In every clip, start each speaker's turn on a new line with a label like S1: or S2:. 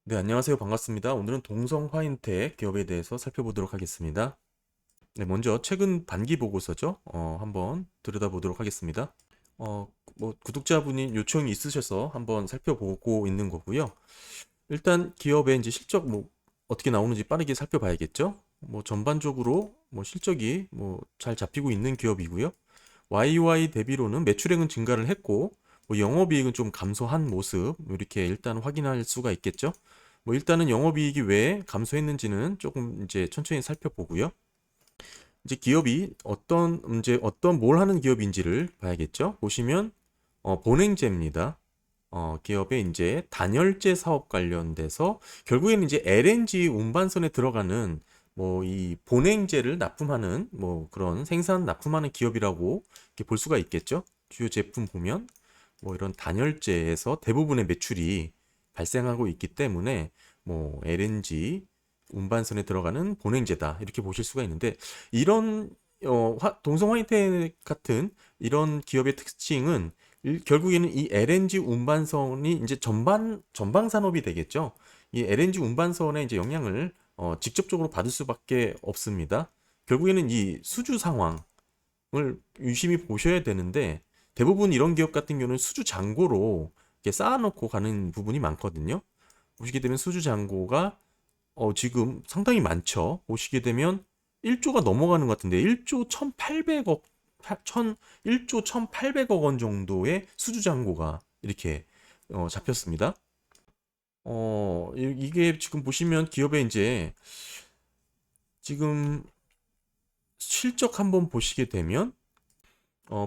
S1: 네, 안녕하세요. 반갑습니다. 오늘은 동성 화인텍 기업에 대해서 살펴보도록 하겠습니다. 네, 먼저 최근 반기 보고서죠. 한번 들여다보도록 하겠습니다. 구독자분이 요청이 있으셔서 한번 살펴보고 있는 거고요. 일단 기업의 이제 실적 어떻게 나오는지 빠르게 살펴봐야겠죠. 전반적으로 실적이 잘 잡히고 있는 기업이고요. YY 대비로는 매출액은 증가를 했고 영업이익은 좀 감소한 모습 이렇게 일단 확인할 수가 있겠죠. 일단은 영업이익이 왜 감소했는지는 조금 이제 천천히 살펴보고요. 이제 기업이 어떤 뭘 하는 기업인지를 봐야겠죠. 보시면 본행제입니다. 기업의 이제 단열재 사업 관련돼서 결국에는 이제 LNG 운반선에 들어가는 이 본행제를 납품하는 그런 생산 납품하는 기업이라고 이렇게 볼 수가 있겠죠. 주요 제품 보면 이런 단열재에서 대부분의 매출이 발생하고 있기 때문에 LNG 운반선에 들어가는 본행제다 이렇게 보실 수가 있는데 이런 동성 화이텍 같은 이런 기업의 특징은 결국에는 이 LNG 운반선이 이제 전방 산업이 되겠죠. 이 LNG 운반선의 이제 영향을 직접적으로 받을 수밖에 없습니다. 결국에는 이 수주 상황을 유심히 보셔야 되는데 대부분 이런 기업 같은 경우는 수주 잔고로 이렇게 쌓아놓고 가는 부분이 많거든요. 보시게 되면 수주 잔고가 지금 상당히 많죠. 보시게 되면 1조가 넘어가는 것 같은데 1조 1,800억 1조 1,800억 원 정도의 수주 잔고가 이렇게 잡혔습니다. 이게 지금 보시면 기업의 이제 지금 실적 한번 보시게 되면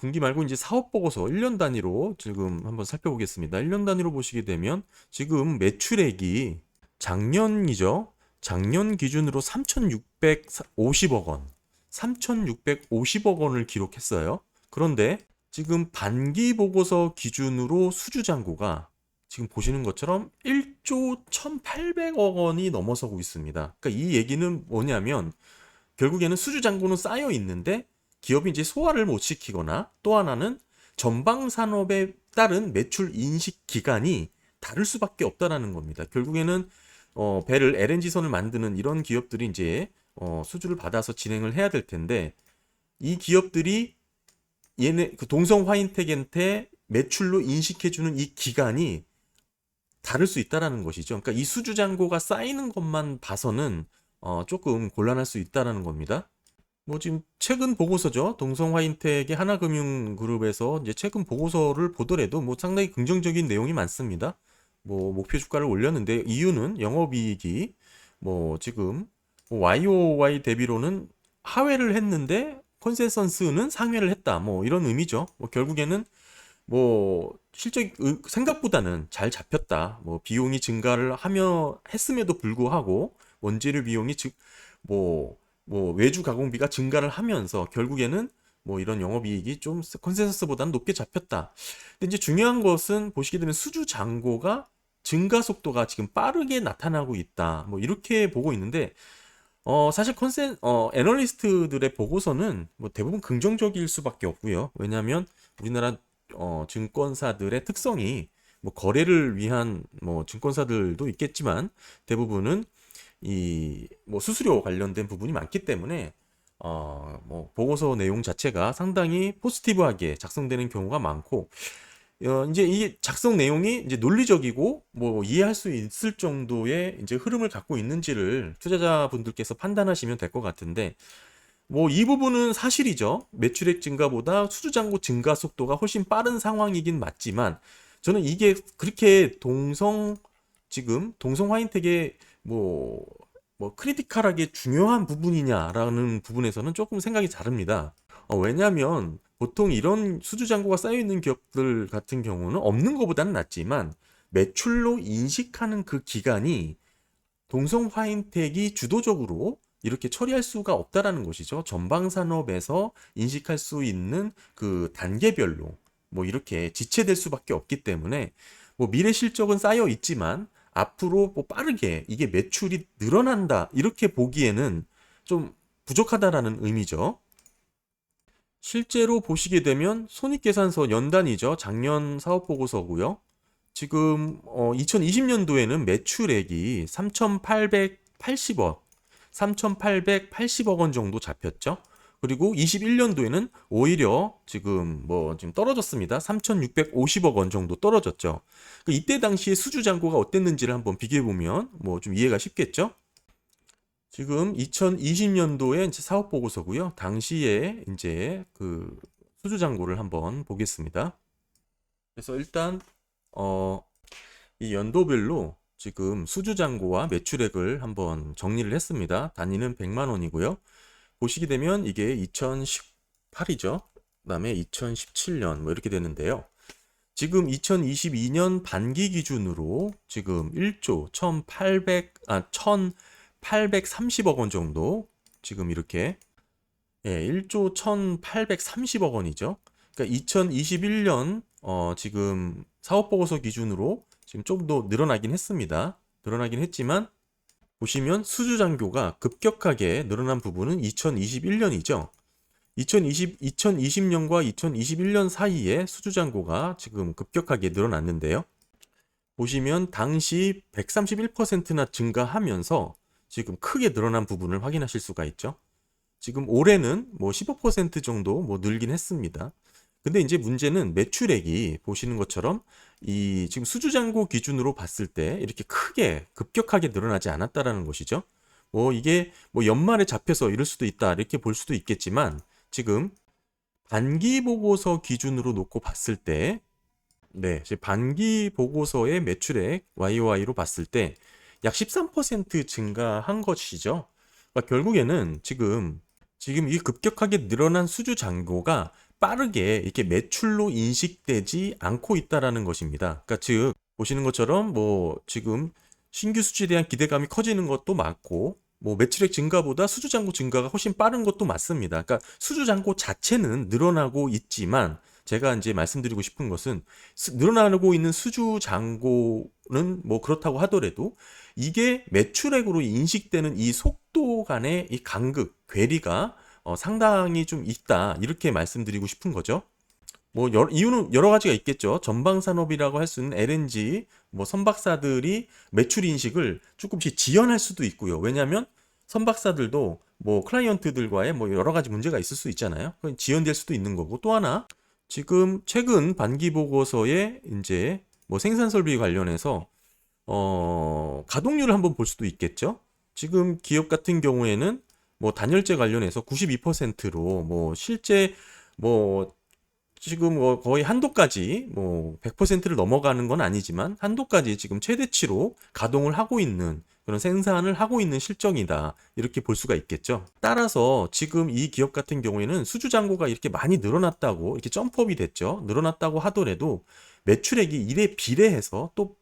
S1: 분기 말고 이제 사업 보고서 1년 단위로 지금 한번 살펴보겠습니다. 1년 단위로 보시게 되면 지금 매출액이 작년이죠. 작년 기준으로 3,650억 원, 3,650억 원을 기록했어요. 그런데 지금 반기 보고서 기준으로 수주 잔고가 지금 보시는 것처럼 1조 1,800억 원이 넘어서고 있습니다. 그러니까 이 얘기는 뭐냐면 결국에는 수주 잔고는 쌓여 있는데 기업이 이제 소화를 못 시키거나 또 하나는 전방 산업에 따른 매출 인식 기간이 다를 수밖에 없다라는 겁니다. 결국에는 배를 LNG선을 만드는 이런 기업들이 이제 수주를 받아서 진행을 해야 될 텐데 이 기업들이 얘네 그 동성 화인텍한테 매출로 인식해주는 이 기간이 다를 수 있다라는 것이죠. 그러니까 이 수주 잔고가 쌓이는 것만 봐서는 조금 곤란할 수 있다라는 겁니다. 지금 최근 보고서죠. 동성 화인텍의 하나금융그룹에서 이제 최근 보고서를 보더라도 상당히 긍정적인 내용이 많습니다. 목표 주가를 올렸는데 이유는 영업이익이 지금 YOY 대비로는 하회를 했는데 컨센서스는 상회를 했다. 이런 의미죠. 결국에는 실적 생각보다는 잘 잡혔다. 비용이 증가를 하며 했음에도 불구하고 원재료 비용이 외주 가공비가 증가를 하면서 결국에는 이런 영업이익이 좀 컨센서스보다는 높게 잡혔다. 근데 이제 중요한 것은 보시게 되면 수주 잔고가 증가 속도가 지금 빠르게 나타나고 있다. 이렇게 보고 있는데 사실 애널리스트들의 보고서는 대부분 긍정적일 수밖에 없고요. 왜냐하면 우리나라 증권사들의 특성이 거래를 위한 증권사들도 있겠지만 대부분은 이 수수료 관련된 부분이 많기 때문에 보고서 내용 자체가 상당히 포지티브하게 작성되는 경우가 많고 이제 이 작성 내용이 이제 논리적이고 이해할 수 있을 정도의 이제 흐름을 갖고 있는지를 투자자분들께서 판단하시면 될 것 같은데 이 부분은 사실이죠. 매출액 증가보다 수주잔고 증가 속도가 훨씬 빠른 상황이긴 맞지만 저는 이게 그렇게 지금 동성 화인텍의 크리티컬하게 중요한 부분이냐라는 부분에서는 조금 생각이 다릅니다. 왜냐하면 보통 이런 수주잔고가 쌓여있는 기업들 같은 경우는 없는 것보다는 낫지만 매출로 인식하는 그 기간이 동성 화인텍이 주도적으로 이렇게 처리할 수가 없다라는 것이죠. 전방산업에서 인식할 수 있는 그 단계별로 이렇게 지체될 수밖에 없기 때문에 미래 실적은 쌓여 있지만 앞으로 빠르게 이게 매출이 늘어난다 이렇게 보기에는 좀 부족하다라는 의미죠. 실제로 보시게 되면 손익계산서 연단이죠. 작년 사업보고서고요. 지금 2020년도에는 매출액이 3,880억, 3,880억 원 정도 잡혔죠. 그리고 21년도에는 오히려 지금 떨어졌습니다. 3,650억 원 정도 떨어졌죠. 이때 당시에 수주 잔고가 어땠는지를 한번 비교해 보면 뭐 좀 이해가 쉽겠죠? 지금 2020년도에 이제 사업 보고서고요. 당시에 이제 그 수주 잔고를 한번 보겠습니다. 그래서 일단 어, 이 연도별로 지금 수주 잔고와 매출액을 한번 정리를 했습니다. 단위는 100만 원이고요. 보시게 되면 이게 2018이죠. 그다음에 2017년 뭐 이렇게 되는데요. 지금 2022년 반기 기준으로 지금 1조 1,830억 원 정도 지금 이렇게 1조 1,830억 원이죠. 그러니까 2021년 지금 사업보고서 기준으로 지금 좀 더 늘어나긴 했습니다. 늘어나긴 했지만 보시면 수주잔고가 급격하게 늘어난 부분은 2021년이죠. 2020년과 2021년 사이에 수주잔고가 지금 급격하게 늘어났는데요. 보시면 당시 131%나 증가하면서 지금 크게 늘어난 부분을 확인하실 수가 있죠. 지금 올해는 뭐 15% 정도 뭐 늘긴 했습니다. 근데 이제 문제는 매출액이 보시는 것처럼 이 지금 수주잔고 기준으로 봤을 때 이렇게 크게 급격하게 늘어나지 않았다라는 것이죠. 뭐 이게 뭐 연말에 잡혀서 이럴 수도 있다 이렇게 볼 수도 있겠지만 지금 반기 보고서 기준으로 놓고 봤을 때 반기 보고서의 매출액 YOY로 봤을 때 약 13% 증가한 것이죠. 그러니까 결국에는 지금 이 급격하게 늘어난 수주 잔고가 빠르게 이렇게 매출로 인식되지 않고 있다라는 것입니다. 그러니까 즉 보시는 것처럼 뭐 지금 신규 수주에 대한 기대감이 커지는 것도 맞고 뭐 매출액 증가보다 수주 잔고 증가가 훨씬 빠른 것도 맞습니다. 그러니까 수주 잔고 자체는 늘어나고 있지만 제가 이제 말씀드리고 싶은 것은 늘어나고 있는 수주 잔고는 뭐 그렇다고 하더라도 이게 매출액으로 인식되는 이 속도 간의 이 간극, 괴리가 상당히 좀 있다. 이렇게 말씀드리고 싶은 거죠. 뭐 이유는 여러 가지가 있겠죠. 전방 산업이라고 할 수 있는 LNG 뭐 선박사들이 매출 인식을 조금씩 지연할 수도 있고요. 왜냐하면 선박사들도 뭐 클라이언트들과의 뭐 여러 가지 문제가 있을 수 있잖아요. 지연될 수도 있는 거고 또 하나 지금 최근 반기 보고서에 이제 뭐 생산 설비 관련해서 가동률을 한번 볼 수도 있겠죠. 지금 기업 같은 경우에는 뭐 단열재 관련해서 92%로 뭐 실제 뭐 지금 뭐 거의 한도까지 뭐 100%를 넘어가는 건 아니지만 한도까지 지금 최대치로 가동을 하고 있는 그런 생산을 하고 있는 실정이다. 이렇게 볼 수가 있겠죠. 따라서 지금 이 기업 같은 경우에는 수주 잔고가 이렇게 많이 늘어났다고 이렇게 점프업이 됐죠. 늘어났다고 하더라도 매출액이 이에 비례해서 또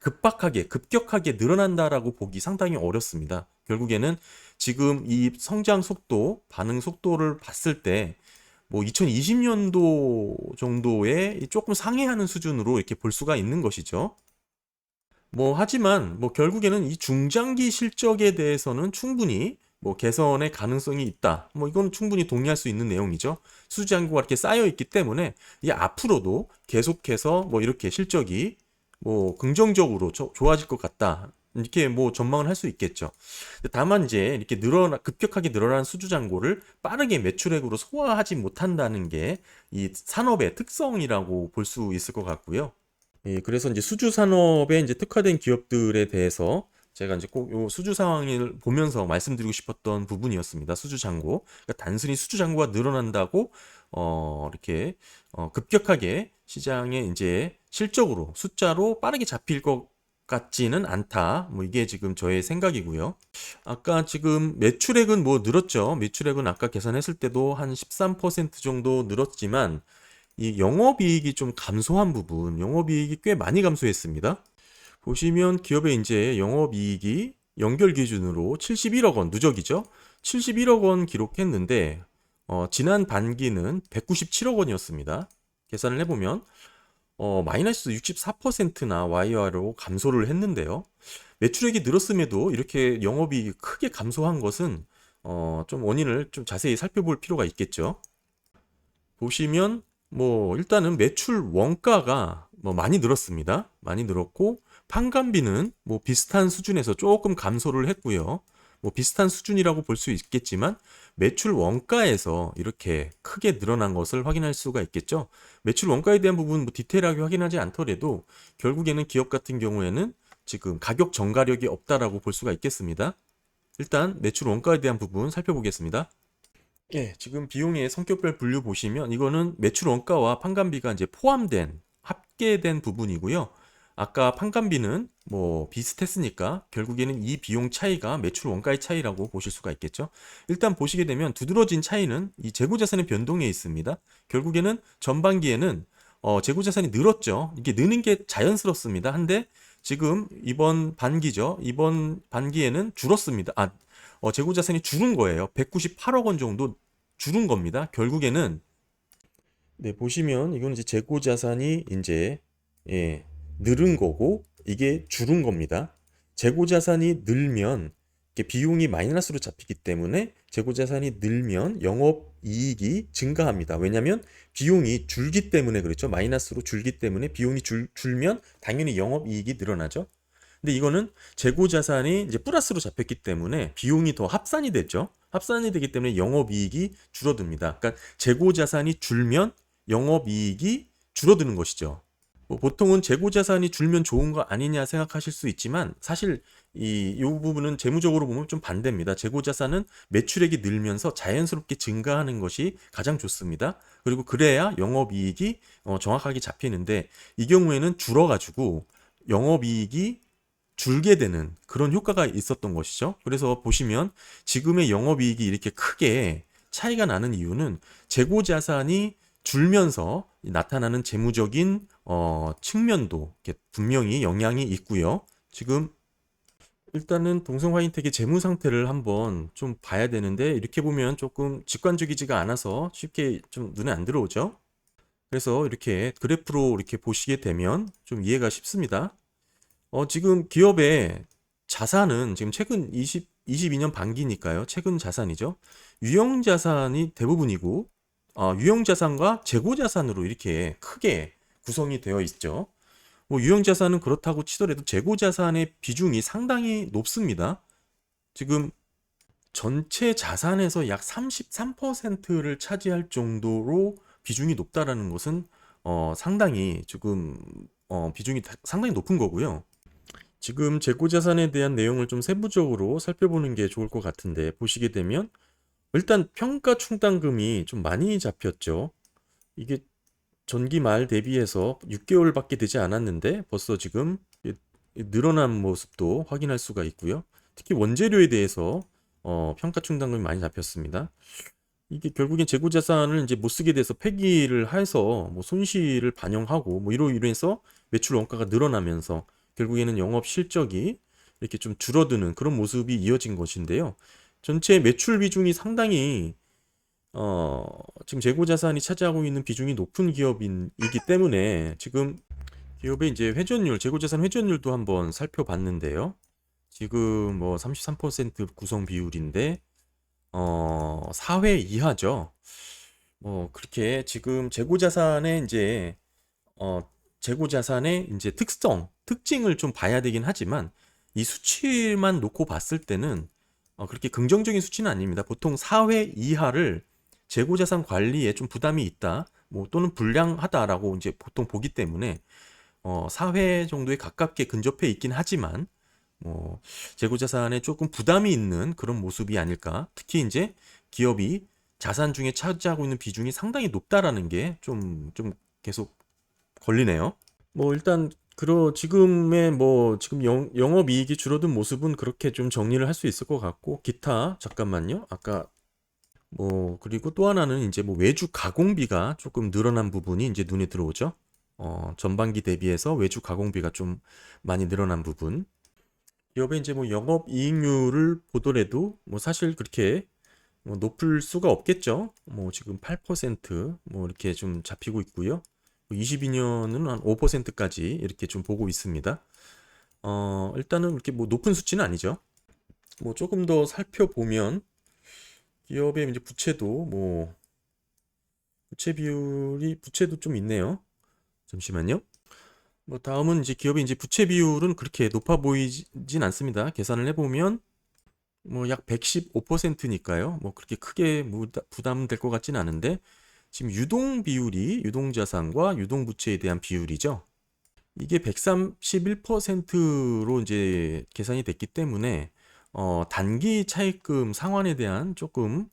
S1: 급격하게 늘어난다라고 보기 상당히 어렵습니다. 결국에는 지금 이 성장 속도, 반응 속도를 봤을 때 뭐 2020년도 정도에 조금 상회하는 수준으로 이렇게 볼 수가 있는 것이죠. 뭐 하지만 뭐 결국에는 이 중장기 실적에 대해서는 충분히 뭐 개선의 가능성이 있다. 뭐 이건 충분히 동의할 수 있는 내용이죠. 수주잔고가 이렇게 쌓여 있기 때문에 이 앞으로도 계속해서 뭐 이렇게 실적이 뭐 긍정적으로 좋아질 것 같다. 이렇게 뭐 전망을 할 수 있겠죠. 다만 이제 이렇게 급격하게 늘어난 수주 잔고를 빠르게 매출액으로 소화하지 못한다는 게 이 산업의 특성이라고 볼 수 있을 것 같고요. 예, 그래서 이제 수주 산업에 이제 특화된 기업들에 대해서 제가 이제 꼭 요 수주 상황을 보면서 말씀드리고 싶었던 부분이었습니다. 수주 잔고. 그러니까 단순히 수주 잔고가 늘어난다고 이렇게 급격하게 시장에 이제 실적으로 숫자로 빠르게 잡힐 것 같지는 않다. 뭐 이게 지금 저의 생각이고요. 아까 지금 매출액은 뭐 늘었죠. 매출액은 아까 계산했을 때도 한 13% 정도 늘었지만 이 영업이익이 좀 감소한 부분, 영업이익이 꽤 많이 감소했습니다. 보시면 기업의 이제 영업이익이 연결 기준으로 71억 원, 누적이죠. 71억 원 기록했는데 지난 반기는 197억 원이었습니다. 계산을 해보면 마이너스 64%나 YR로 감소를 했는데요. 매출액이 늘었음에도 이렇게 영업이익이 크게 감소한 것은 좀 원인을 좀 자세히 살펴볼 필요가 있겠죠. 보시면 뭐 일단은 매출 원가가 뭐 많이 늘었습니다. 많이 늘었고 판관비는 뭐 비슷한 수준에서 조금 감소를 했고요. 뭐 비슷한 수준이라고 볼 수 있겠지만 매출 원가에서 이렇게 크게 늘어난 것을 확인할 수가 있겠죠. 매출 원가에 대한 부분 뭐 디테일하게 확인하지 않더라도 결국에는 기업 같은 경우에는 지금 가격 전가력이 없다라고 볼 수가 있겠습니다. 일단 매출 원가에 대한 부분 살펴보겠습니다. 예, 지금 비용의 성격별 분류 보시면 이거는 매출 원가와 판관비가 이제 포함된 합계된 부분이고요. 아까 판관비는 뭐 비슷했으니까 결국에는 이 비용 차이가 매출 원가의 차이라고 보실 수가 있겠죠. 일단 보시게 되면 두드러진 차이는 이 재고자산의 변동에 있습니다. 결국에는 전반기에는 재고자산이 늘었죠. 이게 느는 게 자연스럽습니다. 한데 지금 이번 반기죠. 이번 반기에는 줄었습니다. 재고자산이 줄은 거예요. 198억 원 정도 줄은 겁니다. 결국에는 네, 보시면 이건 이제 재고자산이 이제 예, 늘은 거고 이게 줄은 겁니다. 재고자산이 늘면 이게 비용이 마이너스로 잡히기 때문에 재고자산이 늘면 영업이익이 증가합니다. 왜냐하면 비용이 줄기 때문에 그렇죠. 마이너스로 줄기 때문에 비용이 줄면 당연히 영업이익이 늘어나죠. 근데 이거는 재고자산이 이제 플러스로 잡혔기 때문에 비용이 더 합산이 됐죠. 합산이 되기 때문에 영업이익이 줄어듭니다. 그러니까 재고자산이 줄면 영업이익이 줄어드는 것이죠. 뭐 보통은 재고자산이 줄면 좋은 거 아니냐 생각하실 수 있지만 사실 이 부분은 재무적으로 보면 좀 반대입니다. 재고자산은 매출액이 늘면서 자연스럽게 증가하는 것이 가장 좋습니다. 그리고 그래야 영업이익이 정확하게 잡히는데 이 경우에는 줄어가지고 영업이익이 줄게 되는 그런 효과가 있었던 것이죠. 그래서 보시면 지금의 영업이익이 이렇게 크게 차이가 나는 이유는 재고자산이 줄면서 나타나는 재무적인 측면도 분명히 영향이 있고요. 지금 일단은 동성화인텍의 재무 상태를 한번 좀 봐야 되는데 이렇게 보면 조금 직관적이지가 않아서 쉽게 좀 눈에 안 들어오죠. 그래서 이렇게 그래프로 이렇게 보시게 되면 좀 이해가 쉽습니다. 지금 기업의 자산은 지금 최근 22년 반기니까요. 최근 자산이죠. 유형 자산이 대부분이고, 유형 자산과 재고 자산으로 이렇게 크게 구성이 되어 있죠. 뭐 유형 자산은 그렇다고 치더라도 재고 자산의 비중이 상당히 높습니다. 지금 전체 자산에서 약 33%를 차지할 정도로 비중이 높다라는 것은 상당히 지금 비중이 상당히 높은 거고요. 지금 재고자산에 대한 내용을 좀 세부적으로 살펴보는 게 좋을 것 같은데 보시게 되면 일단 평가 충당금이 좀 많이 잡혔죠. 이게 전기 말 대비해서 6개월밖에 되지 않았는데 벌써 지금 늘어난 모습도 확인할 수가 있고요. 특히 원재료에 대해서 평가 충당금이 많이 잡혔습니다. 이게 결국엔 재고자산을 이제 못 쓰게 돼서 폐기를 해서 뭐 손실을 반영하고 뭐 이로 인해서 매출 원가가 늘어나면서 결국에는 영업 실적이 이렇게 좀 줄어드는 그런 모습이 이어진 것인데요. 전체 매출 비중이 상당히 지금 재고자산이 차지하고 있는 비중이 높은 기업이기 때문에 지금 기업의 이제 회전율, 재고자산 회전율도 한번 살펴봤는데요. 지금 뭐 33% 구성 비율인데 4회 이하죠. 그렇게 지금 재고자산의 이제 재고자산의 이제 특징을 좀 봐야 되긴 하지만 이 수치만 놓고 봤을 때는 그렇게 긍정적인 수치는 아닙니다. 보통 4회 이하를 재고자산 관리에 좀 부담이 있다, 뭐 또는 불량하다라고 이제 보통 보기 때문에 4회 정도에 가깝게 근접해 있긴 하지만 뭐 재고자산에 조금 부담이 있는 그런 모습이 아닐까. 특히 이제 기업이 자산 중에 차지하고 있는 비중이 상당히 높다라는 게 좀 계속 걸리네요. 뭐 일단 지금의 뭐 지금 영업이익이 줄어든 모습은 그렇게 좀 정리를 할 수 있을 것 같고 기타 잠깐만요. 아까 뭐 그리고 또 하나는 이제 뭐 외주 가공비가 조금 늘어난 부분이 이제 눈에 들어오죠. 전반기 대비해서 외주 가공비가 좀 많이 늘어난 부분. 기업의 이제 뭐 영업이익률을 보더라도 뭐 사실 그렇게 뭐 높을 수가 없겠죠. 뭐 지금 8%뭐 이렇게 좀 잡히고 있고요. 22년은 한 5%까지 이렇게 좀 보고 있습니다. 일단은 이렇게 뭐 높은 수치는 아니죠. 뭐 조금 더 살펴보면 기업의 이제 부채도 뭐 부채 비율이, 부채도 좀 있네요. 잠시만요. 뭐 다음은 이제 기업의 이제 부채 비율은 그렇게 높아 보이진 않습니다. 계산을 해보면 뭐 약 115%니까요. 뭐 그렇게 크게 부담될 것 같진 않은데, 지금 유동 비율이 유동 자산과 유동 부채에 대한 비율이죠. 이게 131%로 이제 계산이 됐기 때문에 단기 차입금 상환에 대한 조금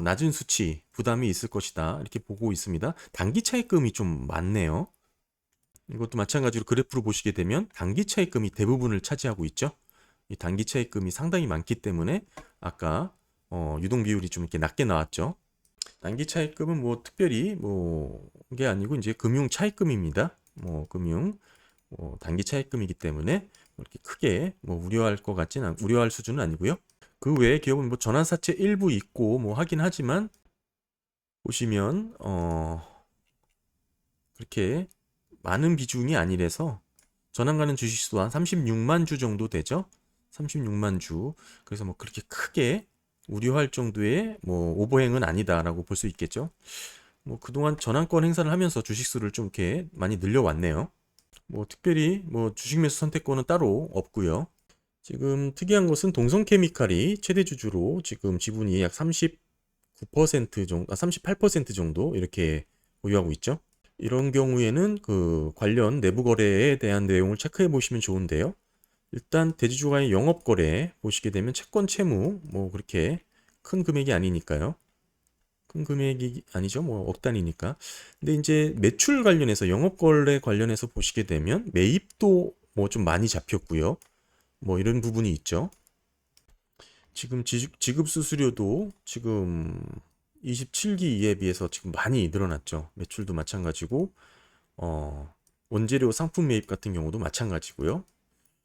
S1: 낮은 수치 부담이 있을 것이다, 이렇게 보고 있습니다. 단기 차입금이 좀 많네요. 이것도 마찬가지로 그래프로 보시게 되면 단기 차입금이 대부분을 차지하고 있죠. 이 단기 차입금이 상당히 많기 때문에 아까 유동 비율이 좀 이렇게 낮게 나왔죠. 단기 차입금은 뭐 특별히 뭐 게 아니고 이제 금융 차입금입니다. 뭐 금융 단기 차입금이기 때문에 그렇게 크게 뭐 우려할 수준은 아니고요. 그 외에 기업은 뭐 전환사채 일부 있고 뭐 하긴 하지만, 보시면 그렇게 많은 비중이 아니라서 전환가는 주식수도 한 36만 주 정도 되죠. 36만 주. 그래서 뭐 그렇게 크게 우려할 정도의 뭐 오버행은 아니다라고 볼 수 있겠죠. 뭐 그동안 전환권 행사를 하면서 주식수를 좀 이렇게 많이 늘려왔네요. 뭐 특별히 뭐 주식 매수 선택권은 따로 없고요. 지금 특이한 것은 동성케미칼이 최대 주주로 지금 지분이 약 39% 정도, 38% 정도 이렇게 보유하고 있죠. 이런 경우에는 그 관련 내부 거래에 대한 내용을 체크해 보시면 좋은데요. 일단 대주주 간의 영업 거래 보시게 되면 채권 채무 뭐 그렇게 큰 금액이 아니니까요. 큰 금액이 아니죠. 뭐 억 단위니까. 근데 이제 매출 관련해서, 영업 거래 관련해서 보시게 되면 매입도 뭐 좀 많이 잡혔고요. 뭐 이런 부분이 있죠. 지금 지급 수수료도 지금 27기에 비해서 지금 많이 늘어났죠. 매출도 마찬가지고 원재료 상품 매입 같은 경우도 마찬가지고요.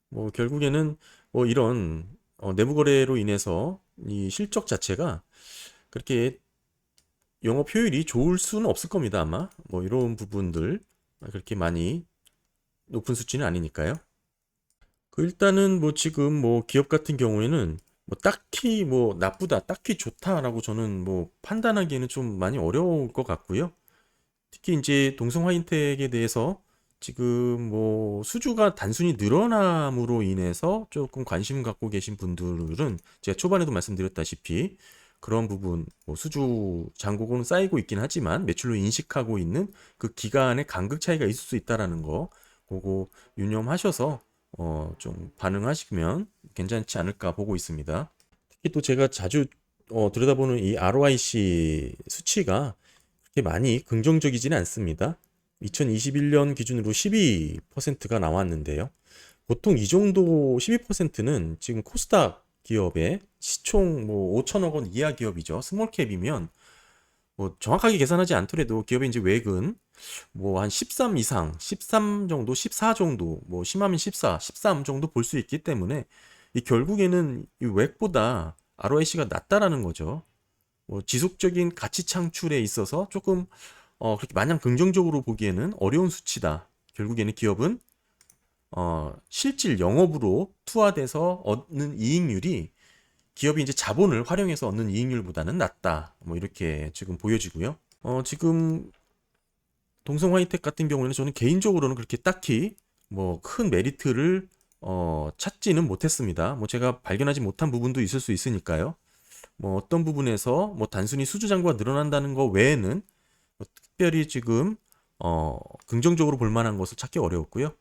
S1: 뭐 결국에는 뭐 이런 내부 거래로 인해서 이 실적 자체가 그렇게 영업 효율이 좋을 수는 없을 겁니다. 아마 뭐 이런 부분들 그렇게 많이 높은 수치는 아니니까요. 그 일단은 뭐 지금 뭐 기업 같은 경우에는 뭐 딱히 뭐 나쁘다, 딱히 좋다라고 저는 뭐 판단하기에는 좀 많이 어려울 것 같고요. 특히 이제 동성 화인텍에 대해서 지금 뭐 수주가 단순히 늘어남으로 인해서 조금 관심 갖고 계신 분들은, 제가 초반에도 말씀드렸다시피 그런 부분, 뭐 수주 잔고는 쌓이고 있긴 하지만 매출로 인식하고 있는 그 기간의 간극 차이가 있을 수 있다라는 거, 그거 유념하셔서 좀 반응하시면 괜찮지 않을까 보고 있습니다. 특히 또 제가 자주 들여다보는 이 ROIC 수치가 그렇게 많이 긍정적이지는 않습니다. 2021년 기준으로 12%가 나왔는데요. 보통 이 정도 12%는 지금 코스닥 기업의 시총 뭐 5천억 원 이하 기업이죠. 스몰캡이면 뭐 정확하게 계산하지 않더라도 기업의 이제 외근 뭐 한 13 이상, 13 정도, 14 정도, 뭐 심하면 14, 13 정도 볼 수 있기 때문에 이 결국에는 이 외액보다 ROIC가 낮다라는 거죠. 뭐 지속적인 가치 창출에 있어서 조금 그렇게 마냥 긍정적으로 보기에는 어려운 수치다. 결국에는 기업은 실질 영업으로 투하돼서 얻는 이익률이 기업이 이제 자본을 활용해서 얻는 이익률보다는 낮다. 뭐 이렇게 지금 보여지고요. 지금 동성 화이텍 같은 경우에는 저는 개인적으로는 그렇게 딱히 뭐 큰 메리트를 찾지는 못했습니다. 뭐 제가 발견하지 못한 부분도 있을 수 있으니까요. 뭐 어떤 부분에서 뭐 단순히 수주 잔고가 늘어난다는 거 외에는 뭐 특별히 지금 긍정적으로 볼 만한 것을 찾기 어려웠고요.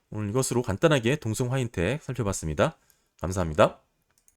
S1: 오늘 이것으로 간단하게 동성 화인텍 살펴봤습니다. 감사합니다.